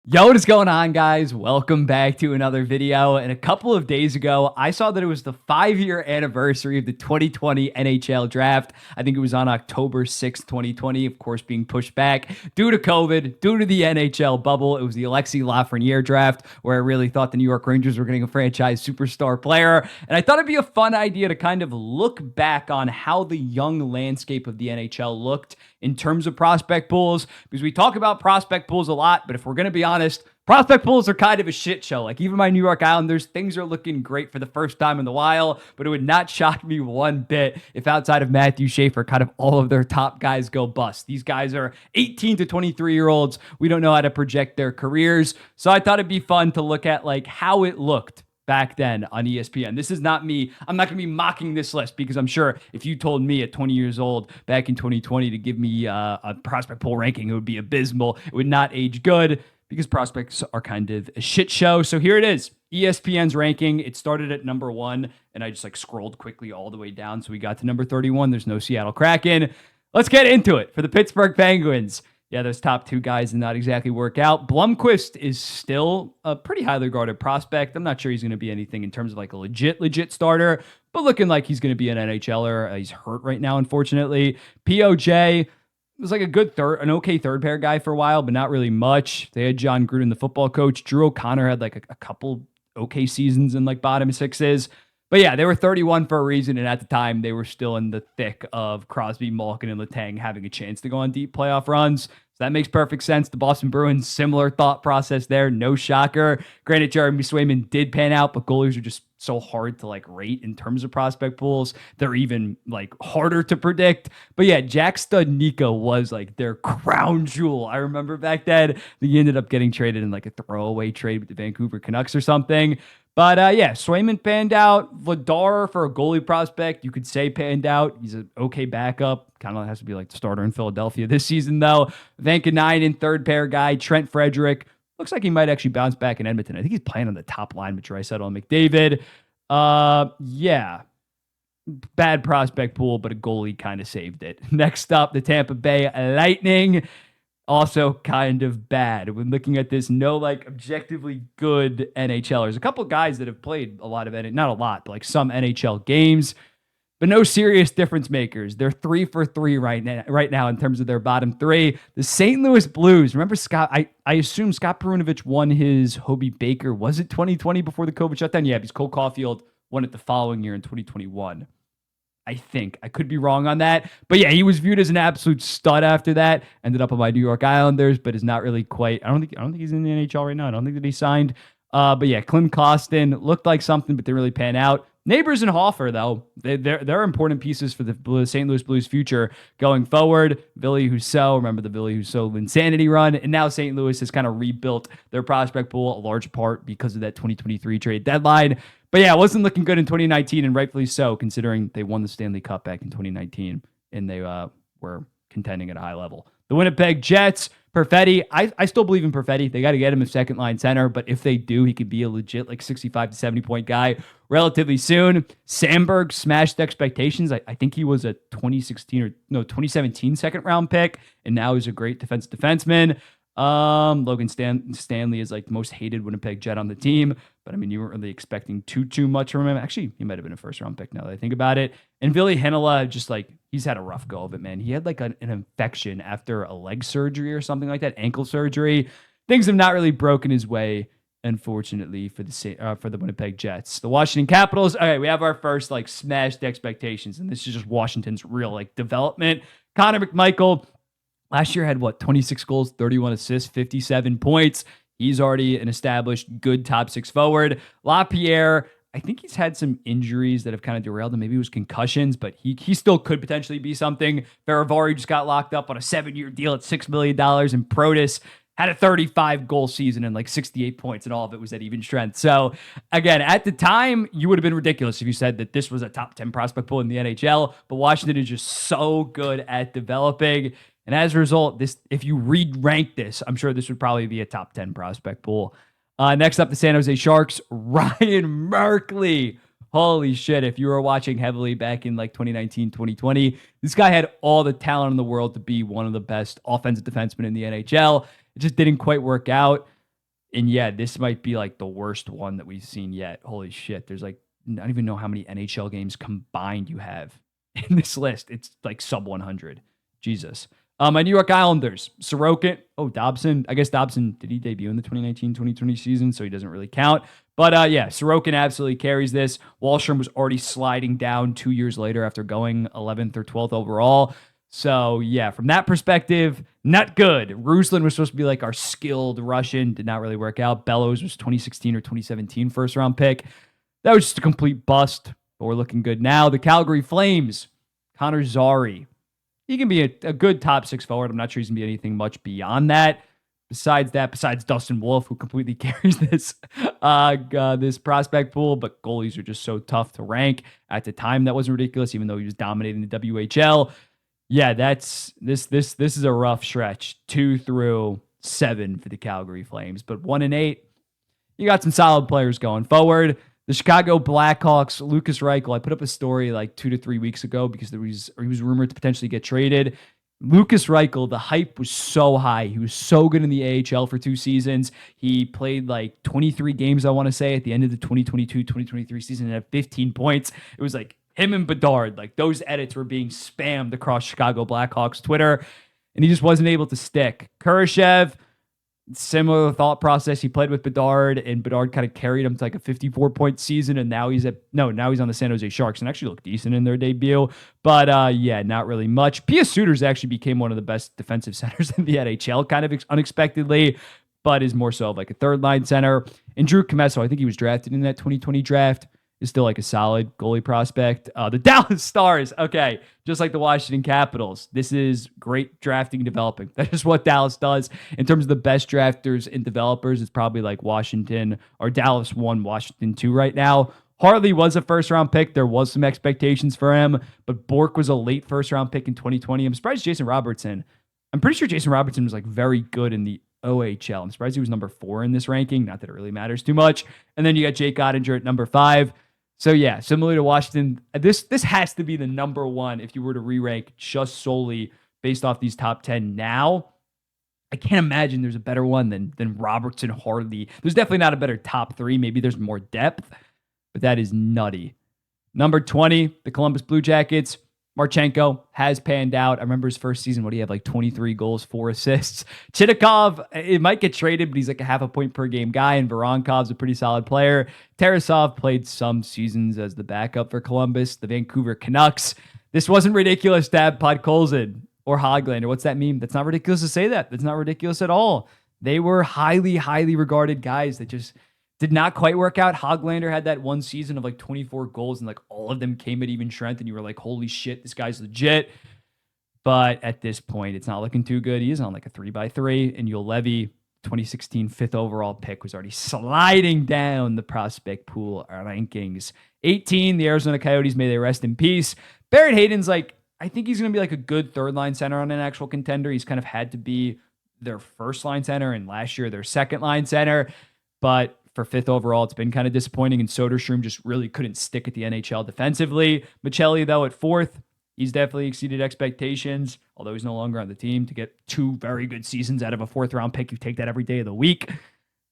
Yo, what is going on, guys? Welcome back to another video. And a couple of days ago, I saw that it was the 5-year anniversary of the 2020 NHL Draft. I think it was on October 6th, 2020, of course, being pushed back due to COVID, due to the NHL bubble. It was the Alexis Lafreniere draft, where I really thought the New York Rangers were getting a franchise superstar player. And I thought it'd be a fun idea to kind of look back on how the young landscape of the NHL looked in terms of prospect pools, because we talk about prospect pools a lot, but if we're going to be honest, prospect pools are kind of a shit show. Like, even my New York Islanders, things are looking great for the first time in a while, but it would not shock me one bit if outside of Matthew Schaefer, kind of all of their top guys go bust. These guys are 18 to 23-year-olds. We don't know how to project their careers. So I thought it'd be fun to look at like how it looked back then on ESPN. This is not me. I'm not going to be mocking this list, because I'm sure if you told me at 20 years old back in 2020 to give me a prospect poll ranking, it would be abysmal. It would not age good, because prospects are kind of a shit show. So here it is. ESPN's ranking. It started at number 1, and I just like scrolled quickly all the way down. So we got to number 31. There's no Seattle Kraken. Let's get into it. For the Pittsburgh Penguins, yeah, those top 2 guys did not exactly work out. Blomqvist is still a pretty highly regarded prospect. I'm not sure he's going to be anything in terms of like a legit starter, but looking like he's going to be an NHLer. He's hurt right now, unfortunately. POJ was like a good an okay third pair guy for a while, but not really much. They had John Gruden, the football coach. Drew O'Connor had like a couple okay seasons in like bottom sixes. But yeah, they were 31 for a reason, and at the time, they were still in the thick of Crosby, Malkin, and Letang having a chance to go on deep playoff runs. So that makes perfect sense. The Boston Bruins, similar thought process there. No shocker. Granted, Jeremy Swayman did pan out, but goalies are just so hard to like rate in terms of prospect pools. They're even like harder to predict. But yeah, Jack Studnicka was like their crown jewel. I remember back then, he ended up getting traded in like a throwaway trade with the Vancouver Canucks or something. But yeah, Swayman panned out. Vladar, for a goalie prospect, you could say panned out. He's an okay backup. Kind of has to be like the starter in Philadelphia this season, though. Vankanainen, third pair guy. Trent Frederick. Looks like he might actually bounce back in Edmonton. I think he's playing on the top line with Draisaitl and McDavid. Yeah. Bad prospect pool, but a goalie kind of saved it. Next up, the Tampa Bay Lightning. Also kind of bad. When looking at this, no like objectively good NHLers. A couple of guys that have played a lot of not a lot, but like some NHL games, but no serious difference makers. They're 3 for 3 right now in terms of their bottom 3. The St. Louis Blues. Remember Scott? I assume Scott Perunovich won his Hobie Baker. Was it 2020 before the COVID shutdown? Yeah, because Cole Caulfield won it the following year in 2021. I think. I could be wrong on that. But yeah, he was viewed as an absolute stud after that. Ended up on my New York Islanders, but is not really quite. I don't think he's in the NHL right now. I don't think that he signed. But yeah, Klim Kostin looked like something, but didn't really pan out. Neighbors and Hoffer, though, they're important pieces for the St. Louis Blues' future going forward. Billy Husso, remember the Billy Husso insanity run, and now St. Louis has kind of rebuilt their prospect pool, a large part because of that 2023 trade deadline. But yeah, it wasn't looking good in 2019, and rightfully so, considering they won the Stanley Cup back in 2019, and they were contending at a high level. The Winnipeg Jets, Perfetti, I still believe in Perfetti. They got to get him a second line center, but if they do, he could be a legit like 65 to 70 point guy relatively soon. Sandberg smashed expectations. I think he was a 2017 second round pick, and now he's a great defenseman. Logan Stanley is like the most hated Winnipeg Jet on the team, but I mean, you weren't really expecting too much from him. Actually, he might have been a first round pick now that I think about it. And Ville Heinola, just like, he's had a rough go of it, man. He had like an infection after a leg surgery or something like that, ankle surgery. Things have not really broken his way, unfortunately, for the Winnipeg Jets. The Washington Capitals. Okay, we have our first like smashed expectations, and this is just Washington's real like development. Connor McMichael. Last year had 26 goals, 31 assists, 57 points. He's already an established good top 6 forward. LaPierre, I think he's had some injuries that have kind of derailed him. Maybe it was concussions, but he still could potentially be something. Faravari just got locked up on a 7-year deal at $6 million. And Protas had a 35-goal season and like 68 points, and all of it was at even strength. So again, at the time, you would have been ridiculous if you said that this was a top 10 prospect pool in the NHL, but Washington is just so good at developing. And as a result, if you rank this, I'm sure this would probably be a top 10 prospect pool. Next up, the San Jose Sharks, Ryan Merkley. Holy shit, if you were watching heavily back in like 2019, 2020, this guy had all the talent in the world to be one of the best offensive defensemen in the NHL. It just didn't quite work out. And yeah, this might be like the worst one that we've seen yet. Holy shit. There's like, I don't even know how many NHL games combined you have in this list. It's like sub 100. Jesus. My New York Islanders, Sorokin. Oh, Dobson. I guess Dobson, did he debut in the 2019-2020 season? So he doesn't really count. But yeah, Sorokin absolutely carries this. Wallstrom was already sliding down 2 years later after going 11th or 12th overall. So yeah, from that perspective, not good. Ruslan was supposed to be like our skilled Russian, did not really work out. Bellows was 2016 or 2017 first round pick. That was just a complete bust, but we're looking good now. The Calgary Flames, Connor Zary. He can be a good top six forward. I'm not sure he's going to be anything much beyond that. Besides Dustin Wolf, who completely carries this prospect pool, but goalies are just so tough to rank. At the time, that wasn't ridiculous, even though he was dominating the WHL. Yeah, this is a rough stretch. 2 through 7 for the Calgary Flames, but 1 and 8, you got some solid players going forward. The Chicago Blackhawks, Lucas Reichel. I put up a story like 2 to 3 weeks ago because he was rumored to potentially get traded. Lucas Reichel, the hype was so high. He was so good in the AHL for 2 seasons. He played like 23 games, I want to say, at the end of the 2022-2023 season and had 15 points. It was like him and Bedard, like those edits were being spammed across Chicago Blackhawks Twitter, and he just wasn't able to stick. Kurashev, similar thought process. He played with Bedard, and Bedard kind of carried him to like a 54-point season, and now he's on the San Jose Sharks and actually looked decent in their debut. But yeah, not really much. Pia Suiters actually became one of the best defensive centers in the NHL, kind of unexpectedly, but is more so of like a third line center. And Drew Comesso, I think he was drafted in that 2020 draft, is still like a solid goalie prospect. The Dallas Stars, okay, just like the Washington Capitals. This is great drafting and developing. That is what Dallas does. In terms of the best drafters and developers, it's probably like Washington or Dallas 1, Washington 2 right now. Harley was a first-round pick. There was some expectations for him, but Bork was a late first-round pick in 2020. I'm surprised Jason Robertson. I'm pretty sure Jason Robertson was like very good in the OHL. I'm surprised he was number 4 in this ranking. Not that it really matters too much. And then you got Jake Ottinger at number 5. So yeah, similar to Washington, this has to be the number 1 if you were to re-rank just solely based off these top 10 now. I can't imagine there's a better one than Robertson, Harley. There's definitely not a better top 3. Maybe there's more depth, but that is nutty. Number 20, the Columbus Blue Jackets. Marchenko has panned out. I remember his first season, what he had like 23 goals, 4 assists. Chitikov, it might get traded, but he's like a half a point per game guy, and Voronkov's a pretty solid player. Tarasov played some seasons as the backup for Columbus. The Vancouver Canucks. This wasn't ridiculous to have Podkolzin or Hoglander. What's that mean? That's not ridiculous to say that. That's not ridiculous at all. They were highly, highly regarded guys that just did not quite work out. Hoglander had that one season of like 24 goals and like all of them came at even strength. And you were like, holy shit, this guy's legit. But at this point, it's not looking too good. He is on like a 3x3. And Yul Levy, 2016 5th overall pick, was already sliding down the prospect pool rankings. 18, the Arizona Coyotes, may they rest in peace. Barrett Hayden's like, I think he's going to be like a good third line center on an actual contender. He's kind of had to be their first line center and last year their second line center. But for 5th overall, it's been kind of disappointing, and Soderstrom just really couldn't stick at the NHL defensively. Michelli, though, at 4th, he's definitely exceeded expectations, although he's no longer on the team. To get 2 very good seasons out of a 4th-round pick, you take that every day of the week.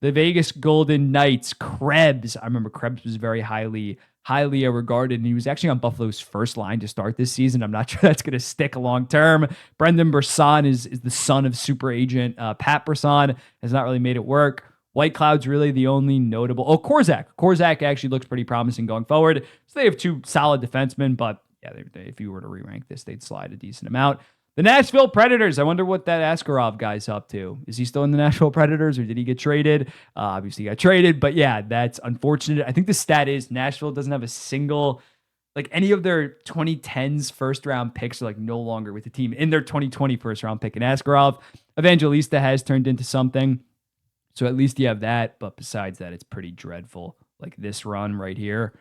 The Vegas Golden Knights, Krebs. I remember Krebs was very highly regarded, and he was actually on Buffalo's first line to start this season. I'm not sure that's going to stick long term. Brendan Brisson is the son of super agent Pat Brisson, has not really made it work. White Cloud's really the only notable. Oh, Korzak. Korzak actually looks pretty promising going forward. So they have 2 solid defensemen, but yeah, if you were to re-rank this, they'd slide a decent amount. The Nashville Predators. I wonder what that Askarov guy's up to. Is he still in the Nashville Predators, or did he get traded? Obviously, he got traded, but yeah, that's unfortunate. I think the stat is Nashville doesn't have a single, like any of their 2010s first-round picks are like no longer with the team in their 2020 first-round pick. And Askarov, Evangelista has turned into something. So at least you have that. But besides that, it's pretty dreadful. Like this run right here.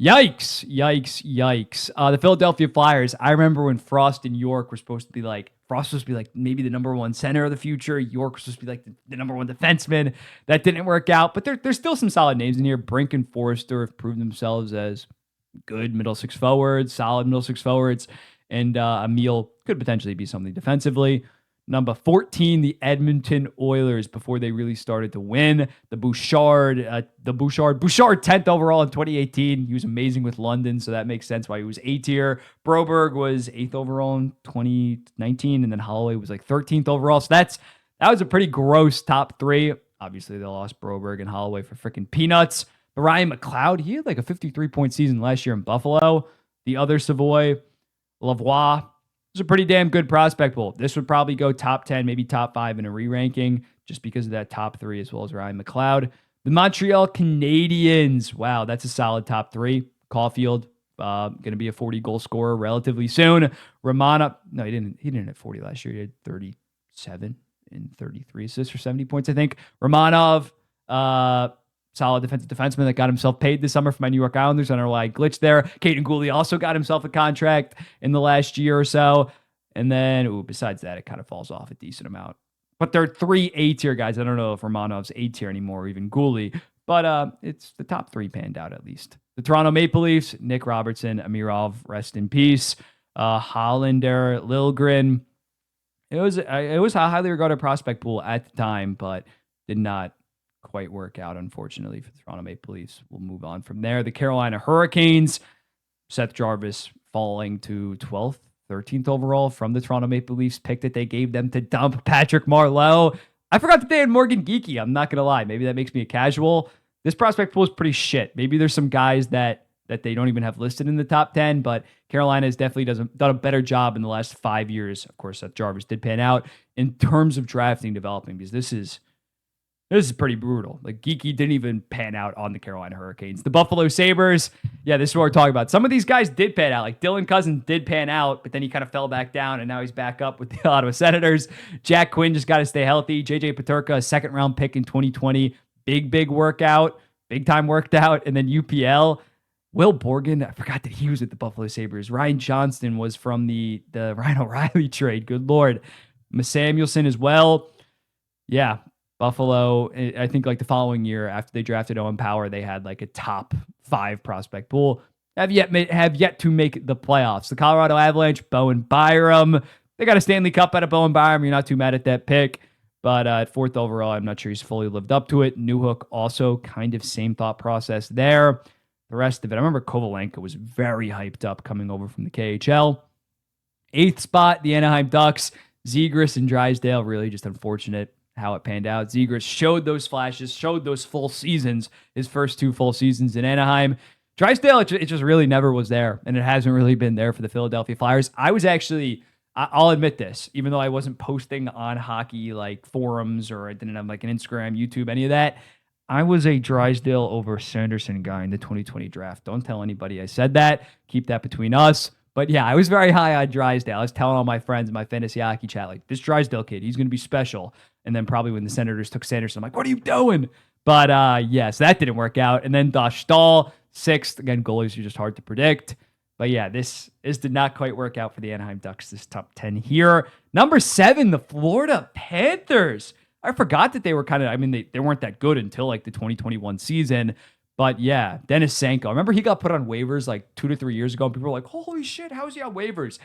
Yikes. The Philadelphia Flyers. I remember when Frost and York were supposed to be like, Frost was supposed to be like maybe the number 1 center of the future. York was supposed to be like the number 1 defenseman. That didn't work out. But there's still some solid names in here. Brink and Forrester have proved themselves as good middle 6 forwards, solid middle 6 forwards. And Emil could potentially be something defensively. Number 14, the Edmonton Oilers before they really started to win. Bouchard, 10th overall in 2018. He was amazing with London, so that makes sense why he was A tier. Broberg was 8th overall in 2019, and then Holloway was like 13th overall. So that was a pretty gross top three. Obviously, they lost Broberg and Holloway for freaking peanuts. But Ryan McLeod, he had like a 53-point season last year in Buffalo. The other Savoy, Lavoie, was a pretty damn good prospect pool. This would probably go top 10, maybe top 5 in a re-ranking just because of that top 3 as well as Ryan McLeod. The Montreal Canadiens. Wow, that's a solid top 3. Caulfield, going to be a 40-goal scorer relatively soon. Romanov, no, he didn't hit 40 last year. He had 37 and 33 assists for 70 points, I think. Romanov, solid defensive defenseman that got himself paid this summer for my New York Islanders. I don't know why I glitched there. Caden Gooley also got himself a contract in the last year or so. And then, besides that, it kind of falls off a decent amount. But they're 3 A-tier guys. I don't know if Romanov's A-tier anymore or even Gooley. But it's the top 3 panned out at least. The Toronto Maple Leafs, Nick Robertson, Amirov, rest in peace. Hollander, Liljegren. It was a highly regarded prospect pool at the time, but did not quite work out, unfortunately, for the Toronto Maple Leafs. We'll move on from there. The Carolina Hurricanes, Seth Jarvis falling to 12th, 13th overall from the Toronto Maple Leafs pick that they gave them to dump Patrick Marleau. I forgot that they had Morgan Geekie. I'm not going to lie. Maybe that makes me a casual. This prospect pool is pretty shit. Maybe there's some guys that they don't even have listed in the top 10, but Carolina has definitely done a better job in the last 5 years. Of course, Seth Jarvis did pan out in terms of drafting, developing, because this is pretty brutal. Like, Geekie didn't even pan out on the Carolina Hurricanes. The Buffalo Sabres, yeah, this is what we're talking about. Some of these guys did pan out. Like, Dylan Cousins did pan out, but then he kind of fell back down, and now he's back up with the Ottawa Senators. Jack Quinn just got to stay healthy. JJ Peterka, a second-round pick in 2020. Big workout. Big time worked out. And then UPL. Will Borgen, I forgot that he was at the Buffalo Sabres. Ryan Johnston was from the Ryan O'Reilly trade. Good Lord. Samuelson as well. Yeah. Buffalo, I think like the following year after they drafted Owen Power, they had like a top 5 prospect pool. Have yet to make the playoffs. The Colorado Avalanche, Bowen Byram. They got a Stanley Cup out of Bowen Byram. You're not too mad at that pick. But at 4th overall, I'm not sure he's fully lived up to it. Newhook also kind of same thought process there. The rest of it, I remember Kovalenko was very hyped up coming over from the KHL. 8th spot, the Anaheim Ducks. Zegras and Drysdale, really just unfortunate how it panned out. Zegras showed those flashes, showed those full seasons, his first 2 full seasons in Anaheim. Drysdale, it just really never was there, and it hasn't really been there for the Philadelphia Flyers. I was actually, I'll admit this, even though I wasn't posting on hockey like forums or I didn't have like an Instagram, YouTube, any of that, I was a Drysdale over Sanderson guy in the 2020 draft. Don't tell anybody I said that. Keep that between us. But yeah, I was very high on Drysdale. I was telling all my friends in my fantasy hockey chat, like, this Drysdale kid, he's going to be special. And then probably when the Senators took Sanderson, I'm like, what are you doing? But yes, that didn't work out. And then Dosh Stahl, 6th. Again, goalies are just hard to predict. But yeah, this did not quite work out for the Anaheim Ducks, this top 10 here. Number 7, the Florida Panthers. I forgot that they were they weren't that good until like the 2021 season. But yeah, Dennis Sanko. I remember he got put on waivers like 2 to 3 years ago, and people were like, holy shit, how is he on waivers?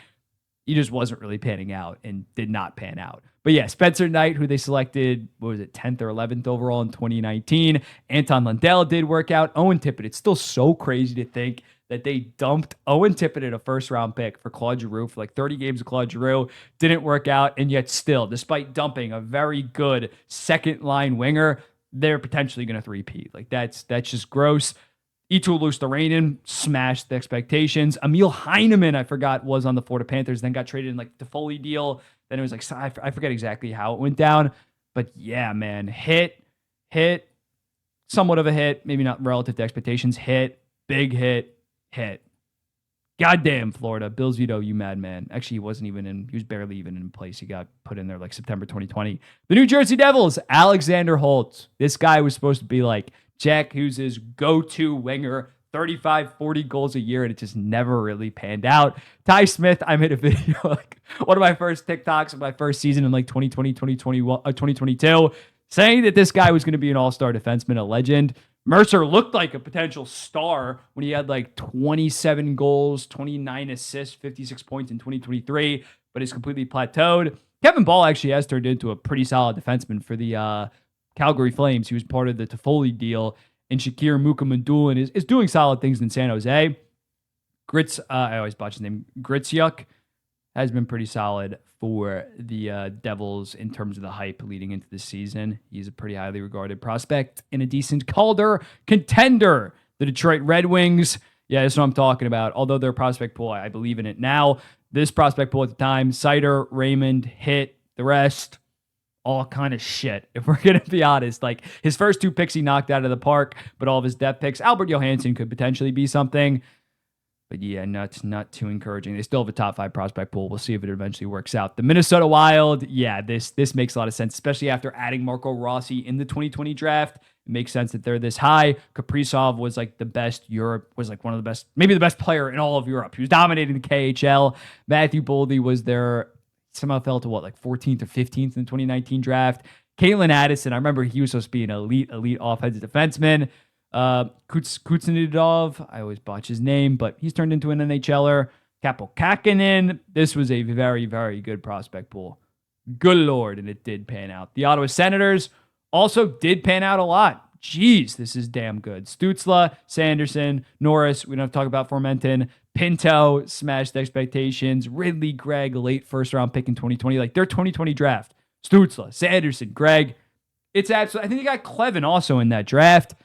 He just wasn't really panning out and did not pan out. But yeah, Spencer Knight, who they selected, 10th or 11th overall in 2019. Anton Lundell did work out. Owen Tippett, it's still so crazy to think that they dumped Owen Tippett at a first-round pick for Claude Giroux for like 30 games of Claude Giroux. Didn't work out, and yet still, despite dumping a very good second-line winger, they're potentially going to three-peat. Like, that's just gross. Eetu Luostarinen smashed the expectations. Emil Heineman, I forgot, was on the Florida Panthers, then got traded in like the Foley deal. Then it was like, I forget exactly how it went down. But yeah, man, hit, somewhat of a hit, maybe not relative to expectations, big hit. Goddamn, Florida. Bill Zito, you madman. Actually, he was barely even in place. He got put in there like September 2020. The New Jersey Devils, Alexander Holtz. This guy was supposed to be like Jack Hughes' go-to winger, 35, 40 goals a year, and it just never really panned out. Ty Smith, I made a video, like one of my first TikToks of my first season in like 2020, 2021, 2022, saying that this guy was going to be an all-star defenseman, a legend. Mercer looked like a potential star when he had like 27 goals, 29 assists, 56 points in 2023, but he's completely plateaued. Kevin Ball actually has turned into a pretty solid defenseman for the Calgary Flames. He was part of the Toffoli deal, and Shakir Mukhamadullin is doing solid things in San Jose. I always botch his name. Gritzuk has been pretty solid for the Devils in terms of the hype leading into the season. He's a pretty highly regarded prospect and a decent Calder contender. The Detroit Red Wings. Yeah, that's what I'm talking about. Although their prospect pool, I believe in it now. This prospect pool at the time, Sider, Raymond, Hit, the rest, all kind of shit, if we're going to be honest. Like, his first 2 picks he knocked out of the park, but all of his depth picks, Albert Johansson could potentially be something. But yeah, not too encouraging. They still have a top 5 prospect pool. We'll see if it eventually works out. The Minnesota Wild, yeah, this makes a lot of sense, especially after adding Marco Rossi in the 2020 draft. It makes sense that they're this high. Kaprizov was like the best one of the best, maybe the best player in all of Europe. He was dominating the KHL. Matthew Boldy was there, somehow fell to like 14th or 15th in the 2019 draft. Caitlin Addison, I remember he was supposed to be an elite offensive defenseman. Kutsinidov, I always botch his name, but he's turned into an NHLer. Kapo Kakinen, this was a very, very good prospect pool. Good Lord, and it did pan out. The Ottawa Senators also did pan out a lot. Jeez, this is damn good. Stützle, Sanderson, Norris, we don't have to talk about Formenton. Pinto smashed expectations. Ridley, Gregg, late first round pick in 2020. Like, their 2020 draft. Stützle, Sanderson, Gregg. It's absolutely, I think they got Clevin also in that draft.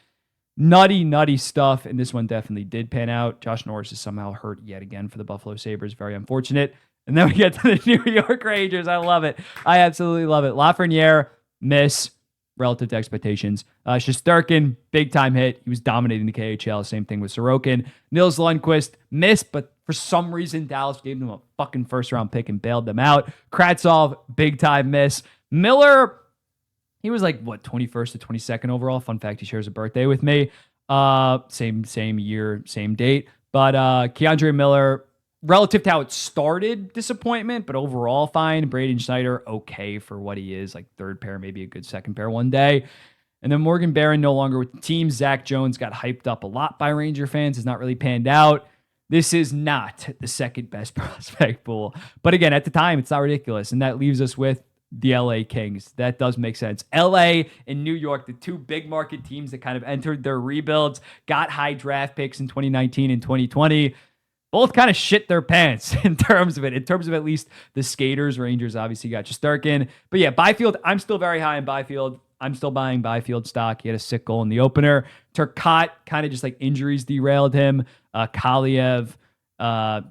Nutty stuff, and this one definitely did pan out. Josh Norris is somehow hurt yet again for the Buffalo Sabres. Very unfortunate. And then we get to the New York Rangers. I love it. I absolutely love it. Lafreniere, miss relative to expectations. Shesterkin, big-time hit. He was dominating the KHL. Same thing with Sorokin. Nils Lundqvist, miss, but for some reason, Dallas gave them a fucking first-round pick and bailed them out. Kratzov, big-time miss. Miller, he was like, 21st to 22nd overall. Fun fact, he shares a birthday with me. Same year, same date. But Keandre Miller, relative to how it started, disappointment, but overall fine. Braden Schneider, okay for what he is. Like, third pair, maybe a good second pair one day. And then Morgan Barron no longer with the team. Zach Jones got hyped up a lot by Ranger fans. Has not really panned out. This is not the second best prospect pool. But again, at the time, it's not ridiculous. And that leaves us with the LA Kings. That does make sense. LA and New York, the 2 big market teams that kind of entered their rebuilds, got high draft picks in 2019 and 2020. Both kind of shit their pants in terms of it. In terms of at least the skaters, Rangers obviously got Shesterkin. But yeah, Byfield, I'm still very high in Byfield. I'm still buying Byfield stock. He had a sick goal in the opener. Turcotte, kind of just like injuries derailed him. Kaliev,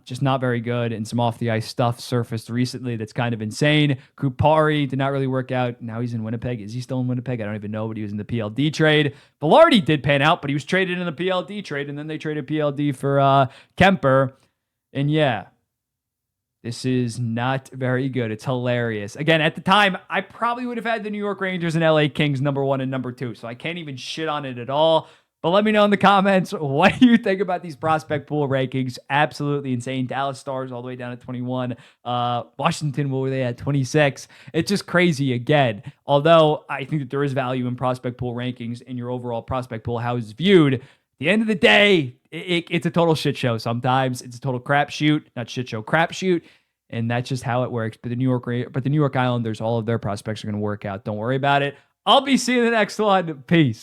just not very good, and some off the ice stuff surfaced recently that's kind of insane. Kupari did not really work out. Now he's in Winnipeg. Is he still in Winnipeg? I don't even know, but he was in the PLD trade. Velarde did pan out, but he was traded in the PLD trade, and then they traded PLD for Kemper. And yeah, this is not very good. It's hilarious. Again, at the time, I probably would have had the New York Rangers and LA Kings number 1 and number 2, so I can't even shit on it at all. But let me know in the comments, what do you think about these prospect pool rankings? Absolutely insane. Dallas Stars all the way down at 21. Washington, what were they at? 26. It's just crazy again. Although I think that there is value in prospect pool rankings in your overall prospect pool, how it's viewed. At the end of the day, it's a total shit show sometimes. It's a total crapshoot. Not shit show, crapshoot. And that's just how it works. But the New York Islanders, all of their prospects are going to work out. Don't worry about it. I'll be seeing you in the next one. Peace.